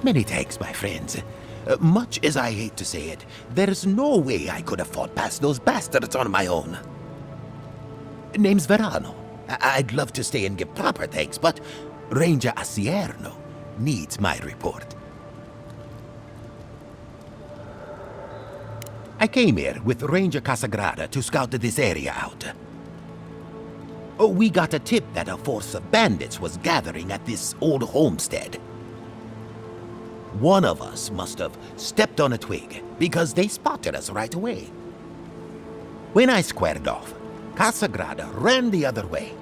Many thanks, my friends. Much as I hate to say it, there's no way I could have fought past those bastards on my own. Name's Verano. I'd love to stay and give proper thanks, but Ranger Acierno needs my report. I came here with Ranger Casagrada to scout this area out. We got a tip that a force of bandits was gathering at this old homestead. One of us must have stepped on a twig because they spotted us right away. When I squared off, Casagrada ran the other way.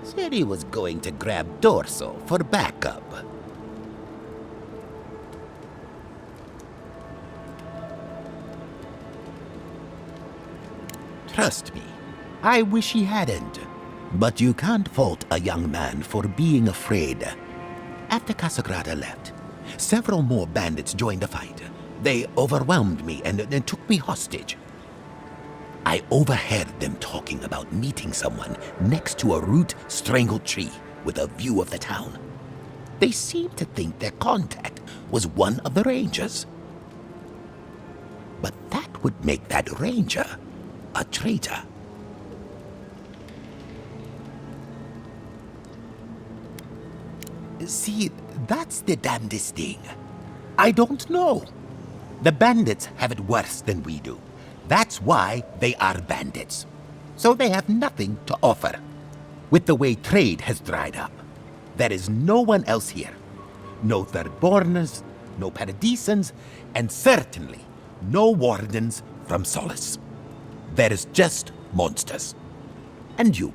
Said he was going to grab Dorso for backup. Trust me, I wish he hadn't. But you can't fault a young man for being afraid. After Casagrada left, several more bandits joined the fight. They overwhelmed me and took me hostage. I overheard them talking about meeting someone next to a root-strangled tree with a view of the town. They seemed to think their contact was one of the rangers. But that would make that ranger a traitor. See, that's the damnedest thing. I don't know. The bandits have it worse than we do. That's why they are bandits. So they have nothing to offer. With the way trade has dried up, there is no one else here. No Thirdborners, no Paradisans, and certainly no wardens from Solace. There is just monsters. And you.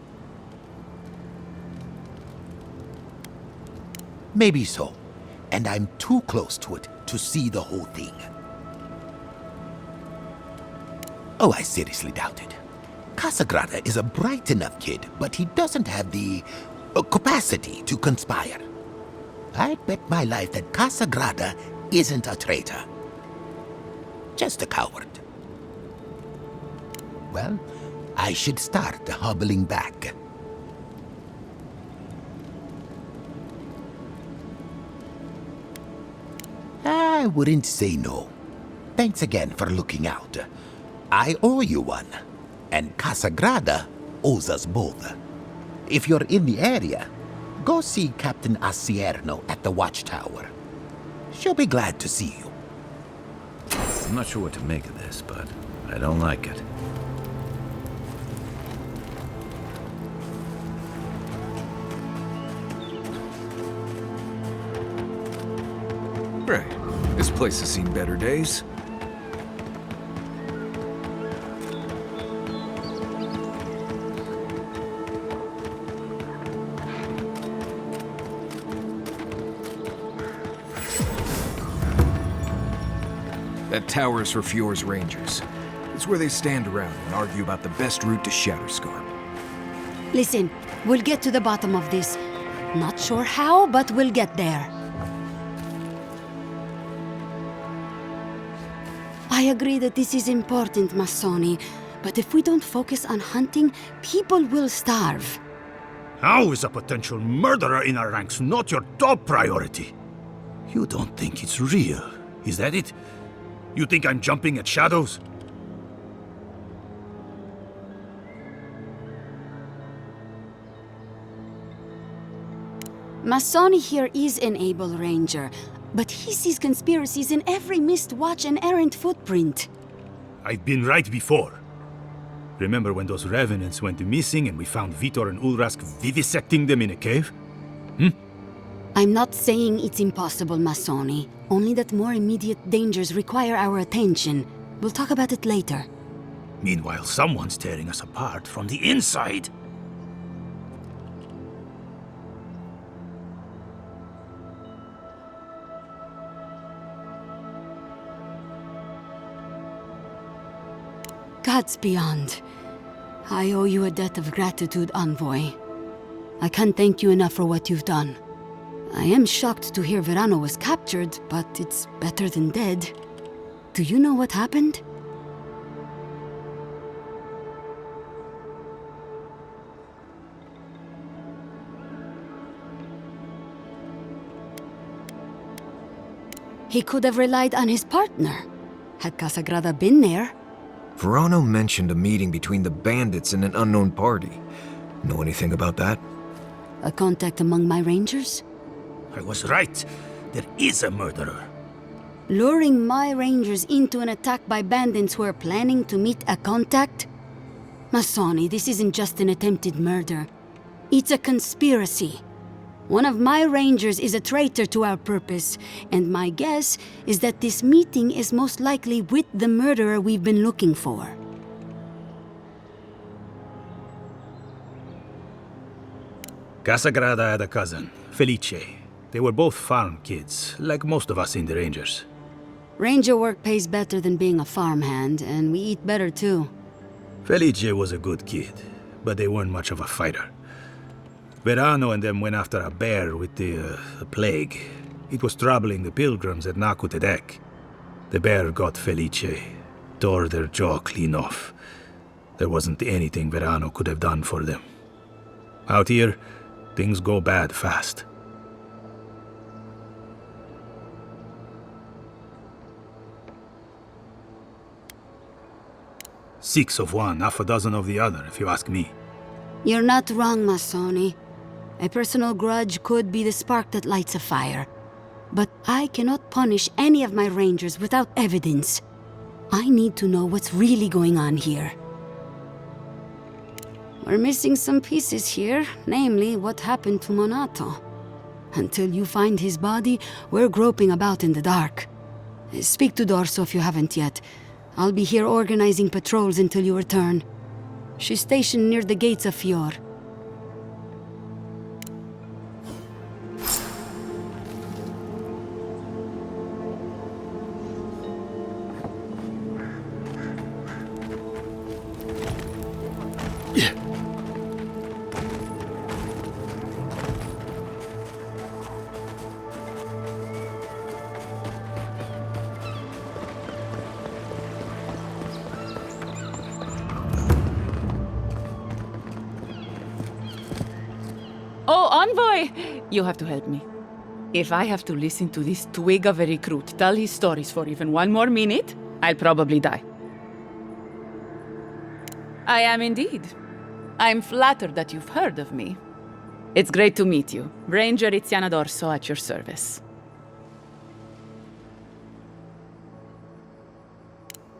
Maybe so, and I'm too close to it to see the whole thing. Oh, I seriously doubt it. Casagrada is a bright enough kid, but he doesn't have the capacity to conspire. I'd bet my life that Casagrada isn't a traitor. Just a coward. Well, I should start hobbling back. I wouldn't say no. Thanks again for looking out. I owe you one, and Casagrada owes us both. If you're in the area, go see Captain Acierno at the watchtower. She'll be glad to see you. I'm not sure what to make of this, but I don't like it. Right. This place has seen better days. That tower is for Fjord's Rangers. It's where they stand around and argue about the best route to Shatterscarp. Listen, we'll get to the bottom of this. Not sure how, but we'll get there. I agree that this is important, Massoni, but if we don't focus on hunting, people will starve. How is a potential murderer in our ranks not your top priority? You don't think it's real, is that it? You think I'm jumping at shadows? Massoni here is an able ranger, but he sees conspiracies in every missed watch and errant footprint. I've been right before. Remember when those revenants went missing and we found Vitor and Ulrask vivisecting them in a cave? I'm not saying it's impossible, Massoni. Only that more immediate dangers require our attention. We'll talk about it later. Meanwhile, someone's tearing us apart from the inside. Gods beyond. I owe you a debt of gratitude, Envoy. I can't thank you enough for what you've done. I am shocked to hear Verano was captured, but it's better than dead. Do you know what happened? He could have relied on his partner. Had Casagrada been there... Verano mentioned a meeting between the bandits and an unknown party. Know anything about that? A contact among my rangers? I was right. There is a murderer. Luring my rangers into an attack by bandits who are planning to meet a contact? Masoni, this isn't just an attempted murder. It's a conspiracy. One of my rangers is a traitor to our purpose, and my guess is that this meeting is most likely with the murderer we've been looking for. Casagrada had a cousin, Felice. They were both farm kids, like most of us in the Rangers. Ranger work pays better than being a farmhand, and we eat better too. Felice was a good kid, but they weren't much of a fighter. Verano and them went after a bear with the plague. It was troubling the pilgrims at Nakutedek. The bear got Felice, tore their jaw clean off. There wasn't anything Verano could have done for them. Out here, things go bad fast. Six of one, half a dozen of the other, if you ask me. You're not wrong, Masoni. A personal grudge could be the spark that lights a fire. But I cannot punish any of my rangers without evidence. I need to know what's really going on here. We're missing some pieces here, namely what happened to Monato. Until you find his body, we're groping about in the dark. Speak to Dorso if you haven't yet. I'll be here organizing patrols until you return. She's stationed near the gates of Fior. Oh, Envoy! You have to help me. If I have to listen to this twig of a recruit tell his stories for even one more minute, I'll probably die. I am indeed. I'm flattered that you've heard of me. It's great to meet you. Ranger Tiziana Dorso at your service.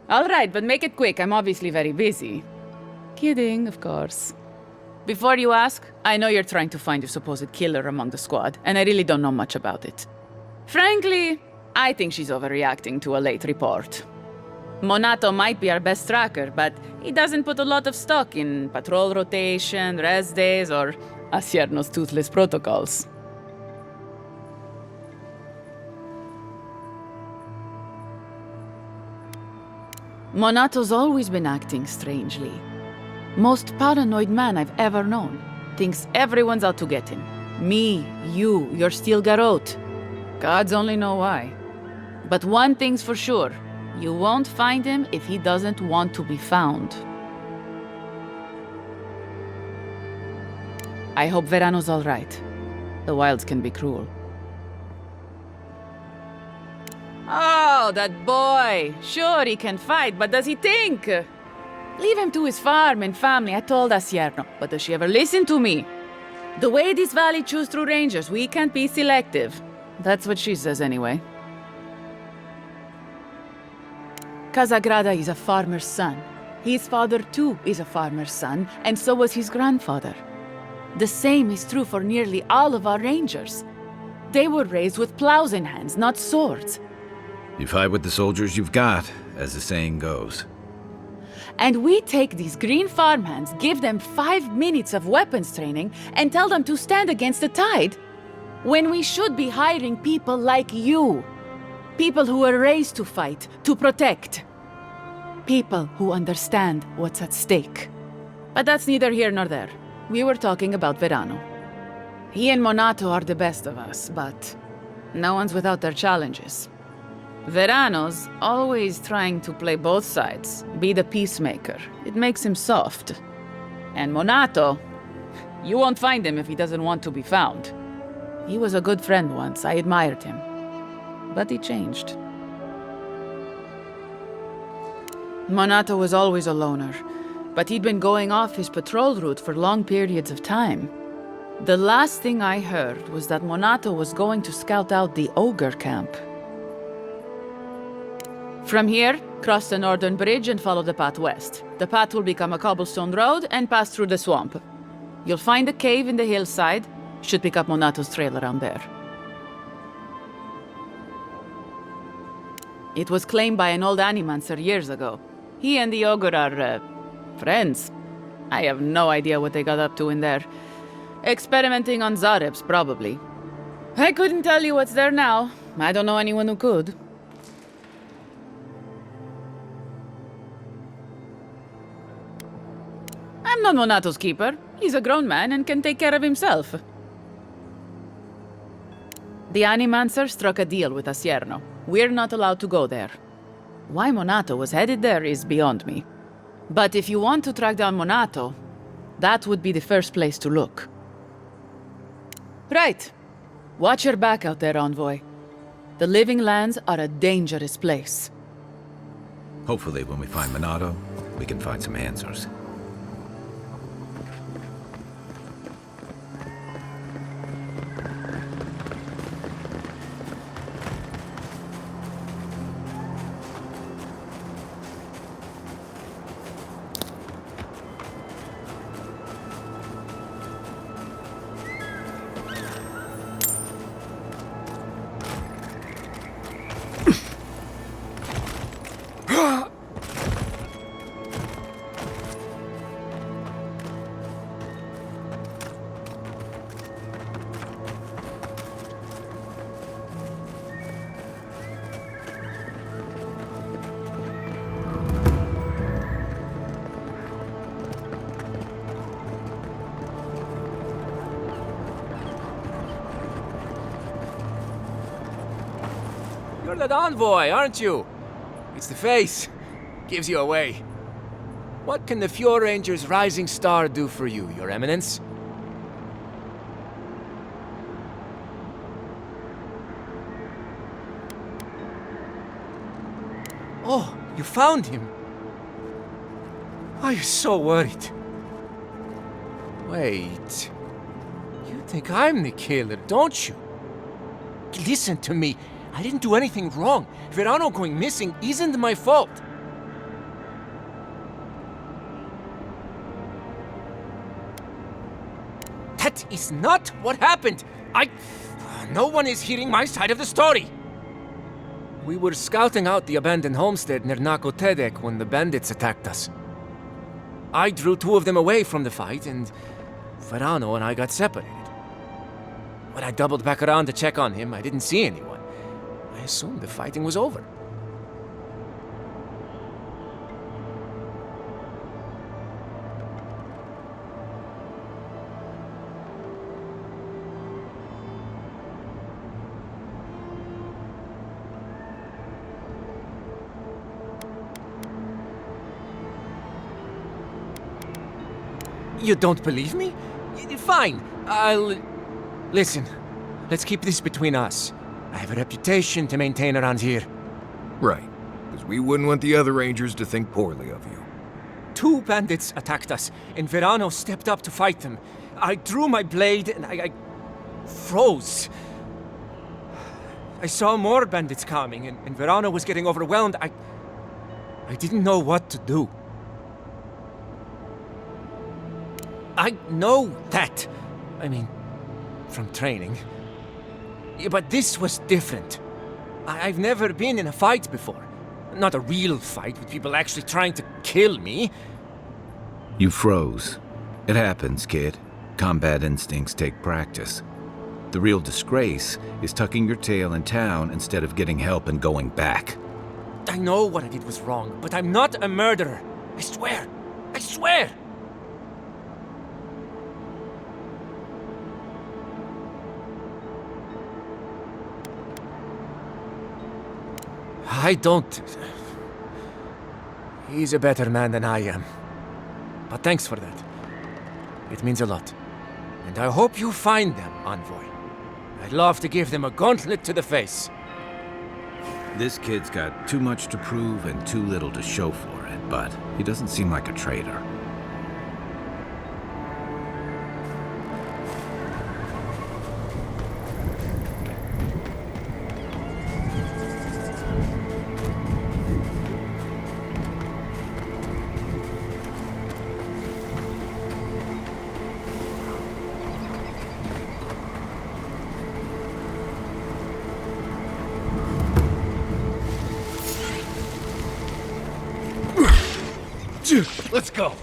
All right, but make it quick. I'm obviously very busy. Kidding, of course. Before you ask, I know you're trying to find your supposed killer among the squad, and I really don't know much about it. Frankly, I think she's overreacting to a late report. Monato might be our best tracker, but he doesn't put a lot of stock in patrol rotation, rest days, or Acierno's toothless protocols. Monato's always been acting strangely. Most paranoid man I've ever known. Thinks everyone's out to get him. Me, you, your steel garrote. Gods only know why. But one thing's for sure. You won't find him if he doesn't want to be found. I hope Verano's all right. The wilds can be cruel. Oh, that boy! Sure, he can fight, but does he think? Leave him to his farm and family, I told Acierno. But does she ever listen to me? The way this valley chews through rangers, we can't be selective. That's what she says anyway. Casagrada is a farmer's son. His father too is a farmer's son, and so was his grandfather. The same is true for nearly all of our rangers. They were raised with plows in hands, not swords. You fight with the soldiers you've got, as the saying goes. And we take these green farmhands, give them 5 minutes of weapons training, and tell them to stand against the tide, when we should be hiring people like you. People who were raised to fight, to protect. People who understand what's at stake. But that's neither here nor there. We were talking about Verano. He and Monato are the best of us, but no one's without their challenges. Verano's always trying to play both sides, be the peacemaker. It makes him soft. And Monato, you won't find him if he doesn't want to be found. He was a good friend once, I admired him. but he changed. Monato was always a loner, but he'd been going off his patrol route for long periods of time. The last thing I heard was that Monato was going to scout out the ogre camp. From here, cross the northern bridge and follow the path west. The path will become a cobblestone road and pass through the swamp. You'll find a cave in the hillside. Should pick up Monato's trail around there. It was claimed by an old animancer years ago. He and the ogre are, friends. I have no idea what they got up to in there. Experimenting on Zarebs, probably. I couldn't tell you what's there now. I don't know anyone who could. I'm not Monato's keeper. He's a grown man and can take care of himself. The Animancer struck a deal with Acierno. We're not allowed to go there. Why Monato was headed there is beyond me. But if you want to track down Monato, that would be the first place to look. Right. Watch your back out there, Envoy. The Living Lands are a dangerous place. Hopefully when we find Monato, we can find some answers. You're that envoy, aren't you? It's the face. Gives you away. What can the Fjord Ranger's rising star do for you, Your Eminence? Oh, you found him. I was so worried. Wait. You think I'm the killer, don't you? Listen to me. I didn't do anything wrong. Verano going missing isn't my fault. That is not what happened. No one is hearing my side of the story. We were scouting out the abandoned homestead near Nakotedek when the bandits attacked us. I drew two of them away from the fight, and Verano and I got separated. When I doubled back around to check on him, I didn't see anyone. I assumed the fighting was over. You don't believe me? Fine, Listen, let's keep this between us. I have a reputation to maintain around here. Right, because we wouldn't want the other Rangers to think poorly of you. Two bandits attacked us, and Verano stepped up to fight them. I drew my blade, and I froze. I saw more bandits coming, and Verano was getting overwhelmed. I didn't know what to do. I know that. I mean, from training. Yeah, but this was different. I've never been in a fight before. Not a real fight with people actually trying to kill me. You froze. It happens, kid. Combat instincts take practice. The real disgrace is tucking your tail in town instead of getting help and going back. I know what I did was wrong, but I'm not a murderer. I swear. I swear! I don't... He's a better man than I am. But thanks for that. It means a lot. And I hope you find them, Envoy. I'd love to give them a gauntlet to the face. This kid's got too much to prove and too little to show for it, but he doesn't seem like a traitor. Let's go.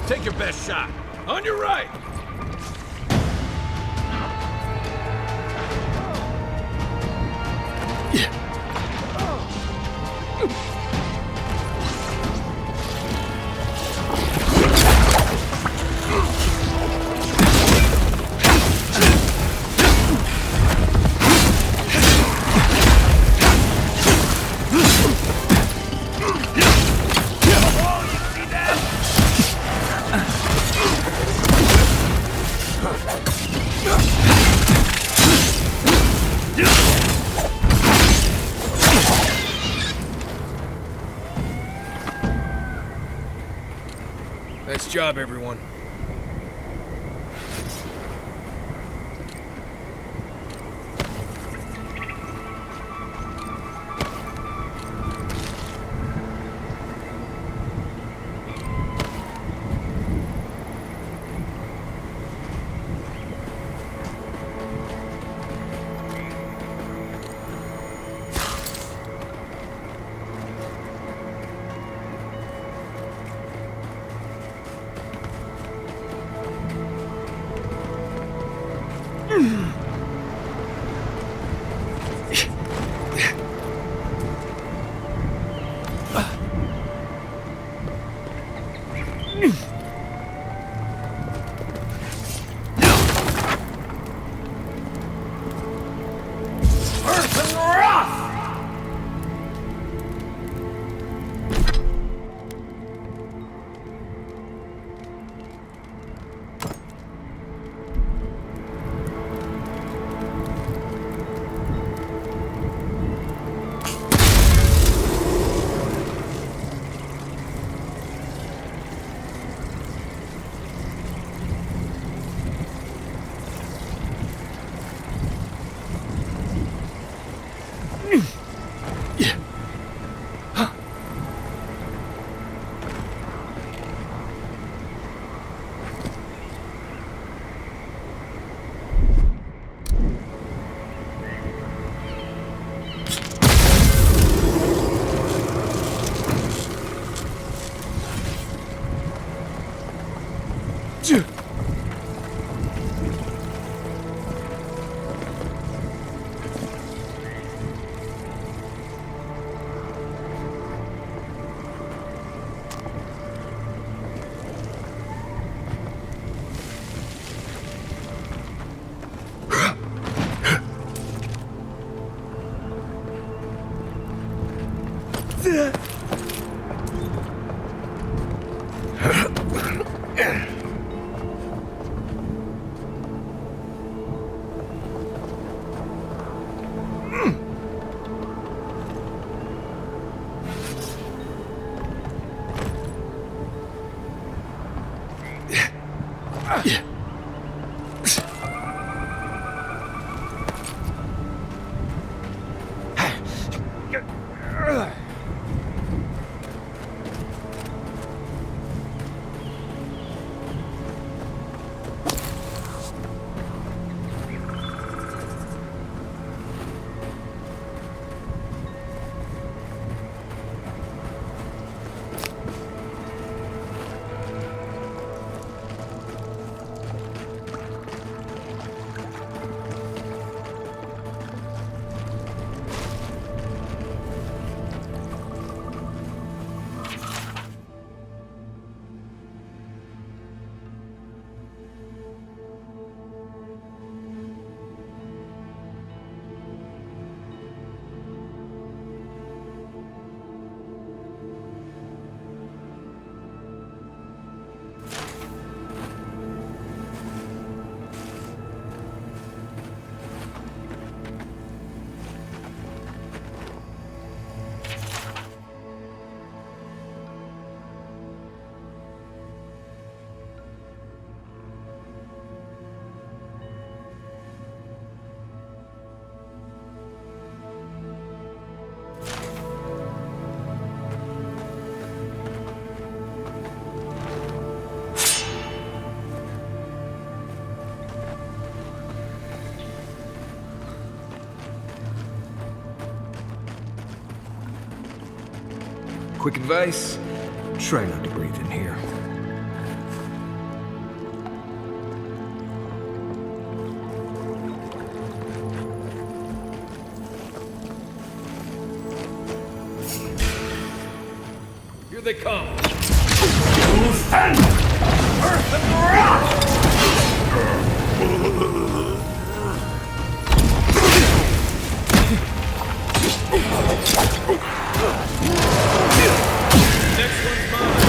Take your best shot. On your right. Nice job, everyone. Quick advice, try not to breathe in here. Here they come! Earth and rock! Next one's mine!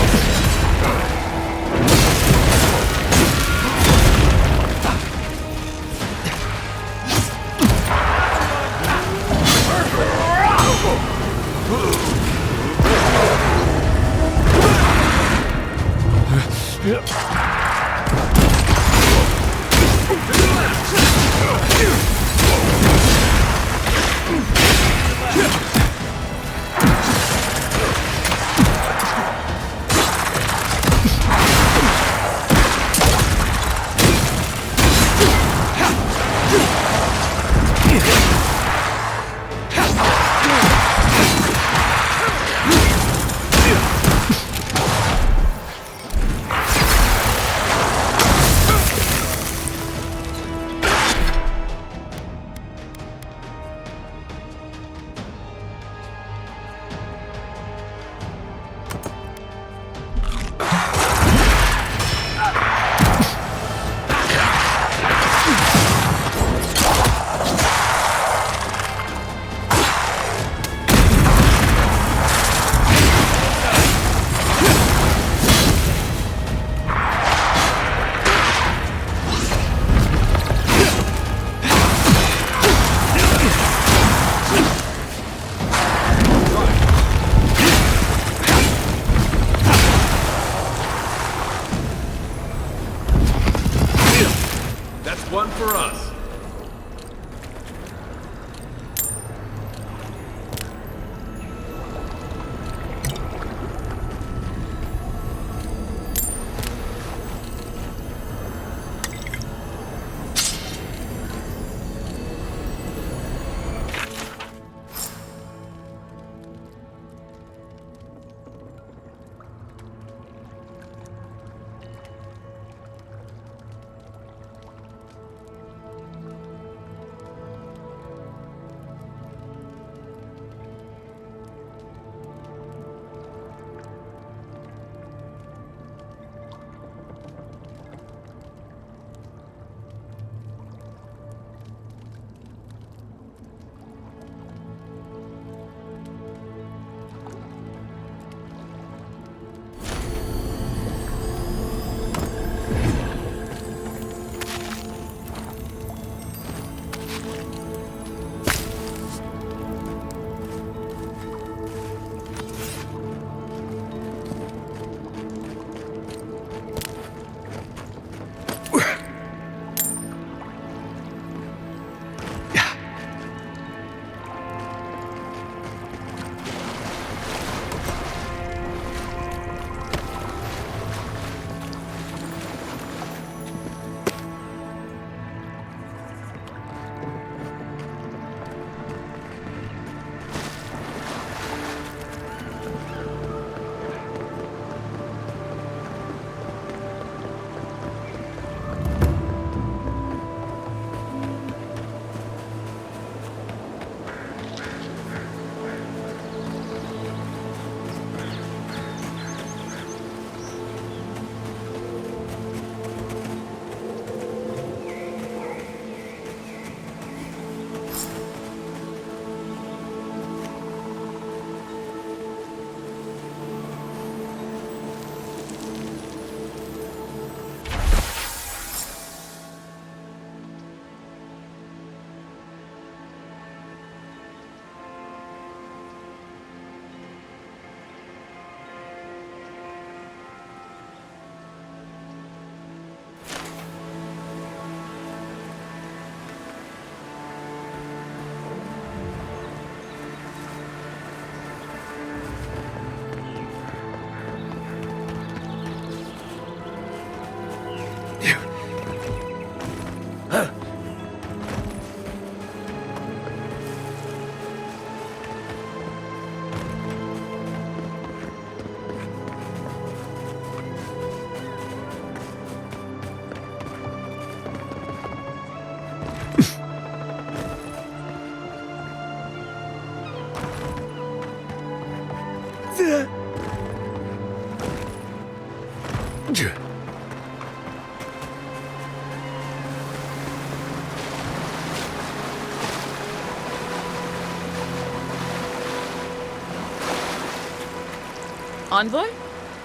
Envoy?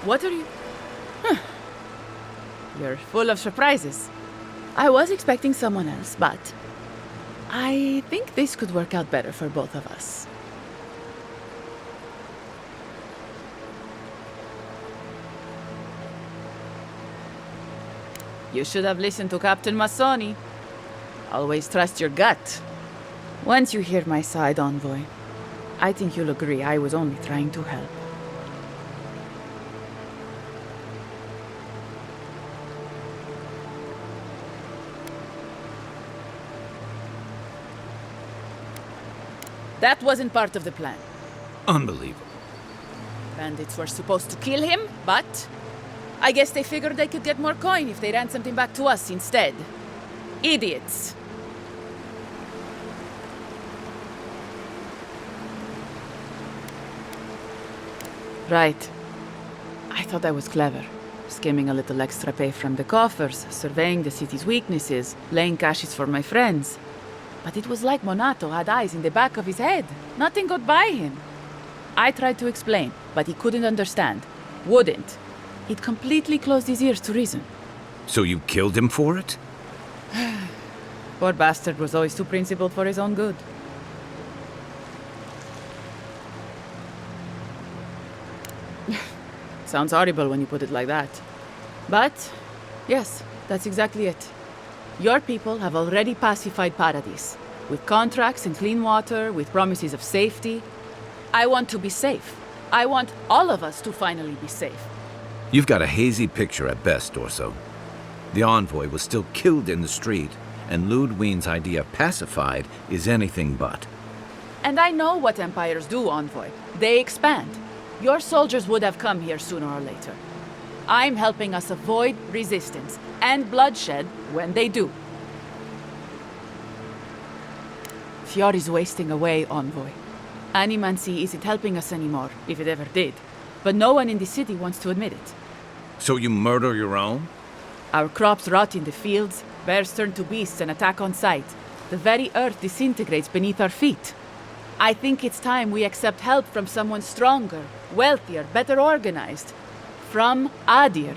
What are you... Huh. You're full of surprises. I was expecting someone else, but I think this could work out better for both of us. You should have listened to Captain Massoni. Always trust your gut. Once you hear my side, Envoy, I think you'll agree I was only trying to help. That wasn't part of the plan. Unbelievable. Bandits were supposed to kill him, but I guess they figured they could get more coin if they ran something back to us instead. Idiots. Right. I thought I was clever. Skimming a little extra pay from the coffers, surveying the city's weaknesses, laying caches for my friends. But it was like Monato had eyes in the back of his head. Nothing got by him. I tried to explain, but he couldn't understand. Wouldn't. He'd completely closed his ears to reason. So you killed him for it? Poor bastard was always too principled for his own good. Sounds horrible when you put it like that. But, yes, that's exactly it. Your people have already pacified Paradis, with contracts and clean water, with promises of safety. I want to be safe. I want all of us to finally be safe. You've got a hazy picture at best, Dorso. The envoy was still killed in the street, and Ludwine's idea of pacified is anything but. And I know what empires do, Envoy. They expand. Your soldiers would have come here sooner or later. I'm helping us avoid resistance and bloodshed when they do. Fiori's wasting away, Envoy. Animancy isn't helping us anymore, if it ever did. But no one in the city wants to admit it. So you murder your own? Our crops rot in the fields, bears turn to beasts and attack on sight. The very earth disintegrates beneath our feet. I think it's time we accept help from someone stronger, wealthier, better organized. From Adir.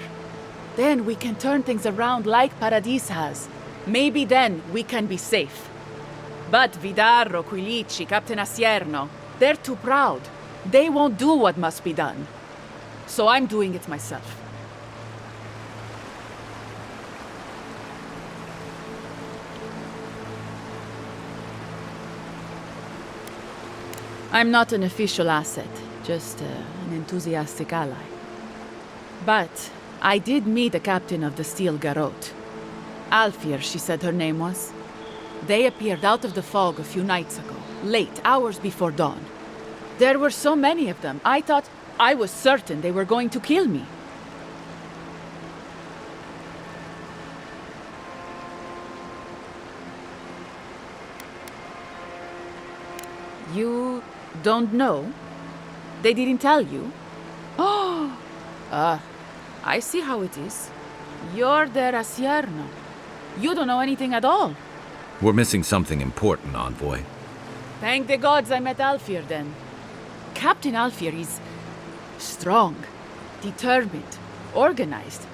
Then we can turn things around like Paradis has. Maybe then we can be safe. But Vidarro, Quilici, Captain Acierno, they're too proud. They won't do what must be done. So I'm doing it myself. I'm not an official asset, just an enthusiastic ally. But I did meet the captain of the Steel Garrote. Alfir, she said her name was. They appeared out of the fog a few nights ago, late, hours before dawn. There were so many of them, I was certain they were going to kill me. You don't know? They didn't tell you? Oh! I see how it is. You're their Acierno. You don't know anything at all. We're missing something important, Envoy. Thank the gods I met Alfir then. Captain Alfir is strong, determined, organized.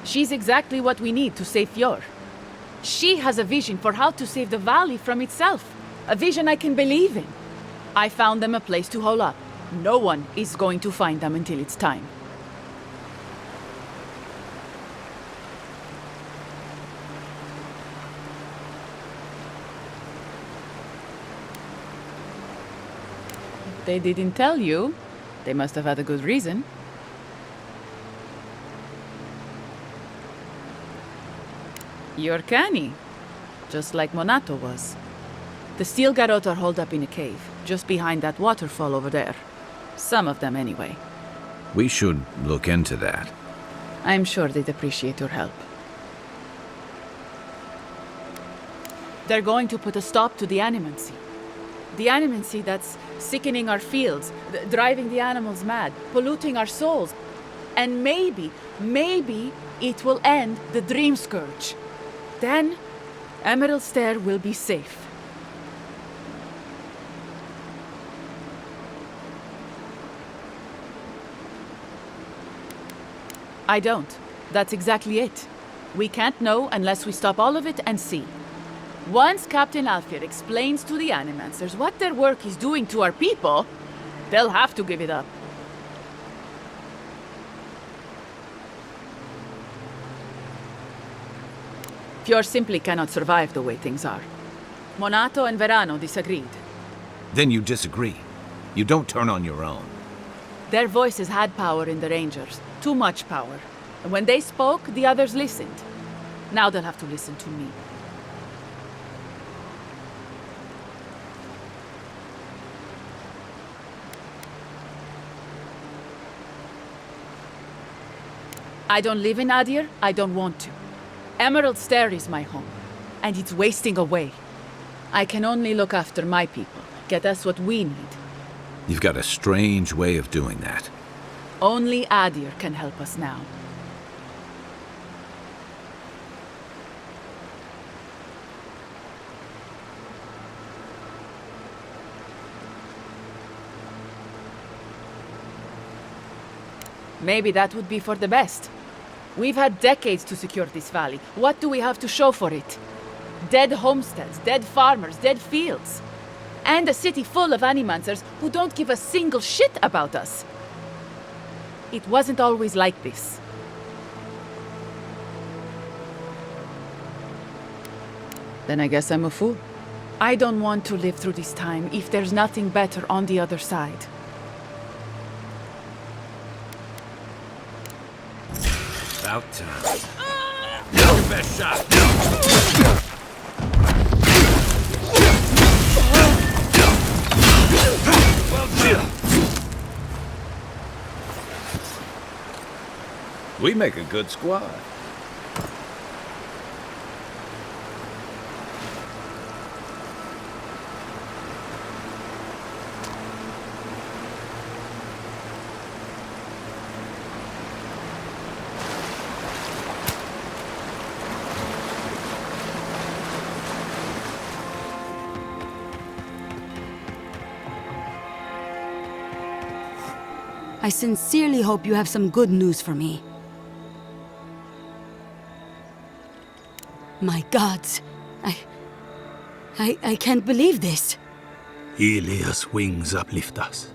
She's exactly what we need to save Fior. She has a vision for how to save the valley from itself. A vision I can believe in. I found them a place to hole up. No one is going to find them until it's time. If they didn't tell you, they must have had a good reason. You're canny, just like Monato was. The Steel Garrote are holed up in a cave, just behind that waterfall over there. Some of them, anyway. We should look into that. I'm sure they'd appreciate your help. They're going to put a stop to the animancy. The animancy that's sickening our fields, driving the animals mad, polluting our souls. And maybe it will end the Dream Scourge. Then, Emerald Stair will be safe. I don't. That's exactly it. We can't know unless we stop all of it and see. Once Captain Acierno explains to the Animancers what their work is doing to our people, they'll have to give it up. Fior simply cannot survive the way things are. Monato and Verano disagreed. Then you disagree. You don't turn on your own. Their voices had power in the Rangers. Too much power. And when they spoke, the others listened. Now they'll have to listen to me. I don't live in Adir. I don't want to. Emerald Stair is my home, and it's wasting away. I can only look after my people, get us what we need. You've got a strange way of doing that. Only Adir can help us now. Maybe that would be for the best. We've had decades to secure this valley. What do we have to show for it? Dead homesteads, dead farmers, dead fields. And a city full of animancers who don't give a single shit about us. It wasn't always like this. Then I guess I'm a fool. I don't want to live through this time if there's nothing better on the other side. About time. Your best shot. We make a good squad. I sincerely hope you have some good news for me. My gods, I can't believe this. Ilia's wings uplift us.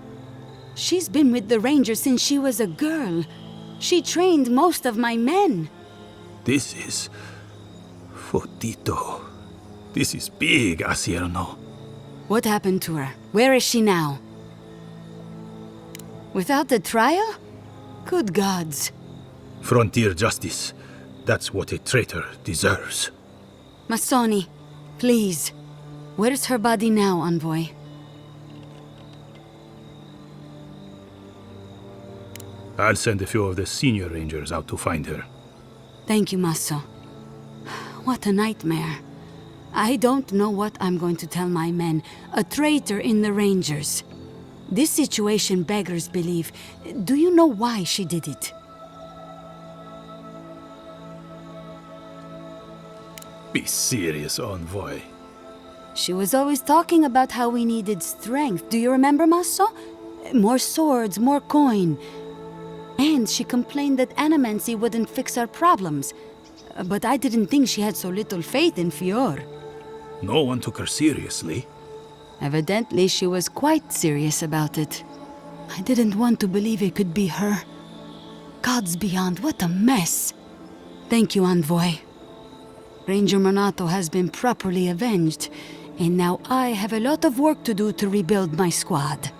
She's been with the Rangers since she was a girl. She trained most of my men. This is... Fotito. This is big, Acierno. What happened to her? Where is she now? Without the trial? Good gods. Frontier justice. That's what a traitor deserves. Masoni, please. Where's her body now, Envoy? I'll send a few of the senior rangers out to find her. Thank you, Masso. What a nightmare. I don't know what I'm going to tell my men. A traitor in the Rangers. This situation beggars belief. Do you know why she did it? Be serious, Envoy. She was always talking about how we needed strength. Do you remember, Masso? More swords, more coin. And she complained that animancy wouldn't fix our problems. But I didn't think she had so little faith in Fior. No one took her seriously. Evidently, she was quite serious about it. I didn't want to believe it could be her. Gods beyond, what a mess. Thank you, Envoy. Ranger Monato has been properly avenged, and now I have a lot of work to do to rebuild my squad.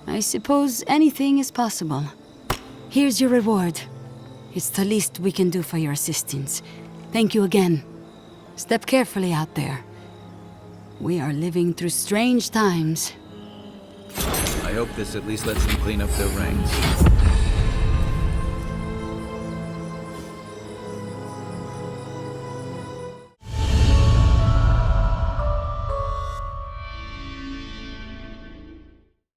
I suppose anything is possible. Here's your reward. It's the least we can do for your assistance. Thank you again. Step carefully out there. We are living through strange times. I hope this at least lets them clean up their ranks.